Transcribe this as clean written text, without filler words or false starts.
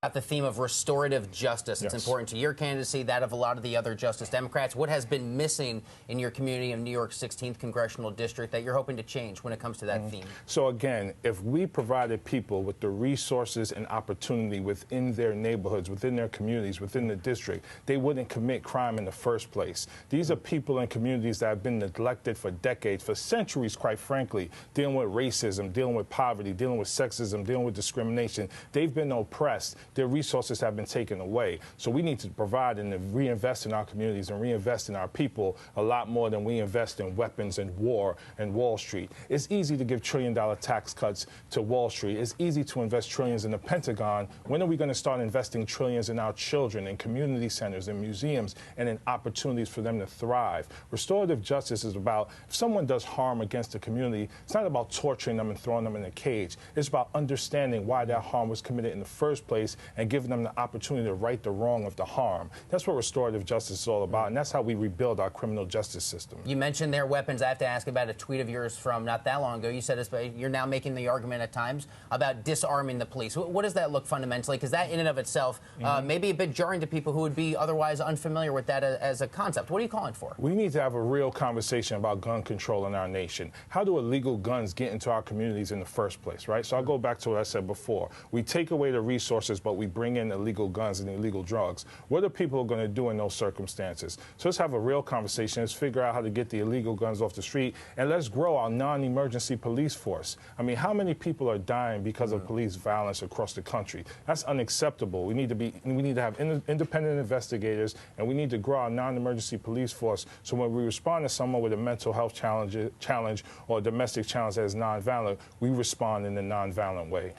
At the theme of restorative justice. It's important to your candidacy, that of a lot of the other Justice Democrats. What has been missing in your community of New York's 16th congressional district that you're hoping to change when it comes to that theme? So again, if we provided people with the resources and opportunity within their neighborhoods, within their communities, within the district, they wouldn't commit crime in the first place. These are people in communities that have been neglected for decades, for centuries, quite frankly, dealing with racism, dealing with poverty, dealing with sexism, dealing with discrimination. They've been oppressed. Their resources have been taken away. So we need to provide and reinvest in our communities and reinvest in our people a lot more than we invest in weapons and war and Wall Street. It's easy to give trillion-dollar tax cuts to Wall Street. It's easy to invest trillions in the Pentagon. When are we going to start investing trillions in our children, in community centers, in museums, and in opportunities for them to thrive? Restorative justice is about, if someone does harm against the community, it's not about torturing them and throwing them in a cage. It's about understanding why that harm was committed in the first place and giving them the opportunity to right the wrong of the harm. That's what restorative justice is all about, and that's how we rebuild our criminal justice system. You mentioned their weapons. I have to ask about a tweet of yours from not that long ago. You said you're now making the argument at times about disarming the police. What does that look fundamentally? Because that in and of itself may be a bit jarring to people who would be otherwise unfamiliar with that as a concept. What are you calling for? We need to have a real conversation about gun control in our nation. How do illegal guns get into our communities in the first place, right? So I'll go back to what I said before. We take away the resources, but we bring in illegal guns and illegal drugs. What are people going to do in those circumstances? So let's have a real conversation. Let's figure out how to get the illegal guns off the street, and let's grow our non-emergency police force. I mean, how many people are dying because of police violence across the country? That's unacceptable. We need to have independent investigators, and we need to grow our non-emergency police force so when we respond to someone with a mental health challenge or a domestic challenge that is nonviolent, we respond in a nonviolent way.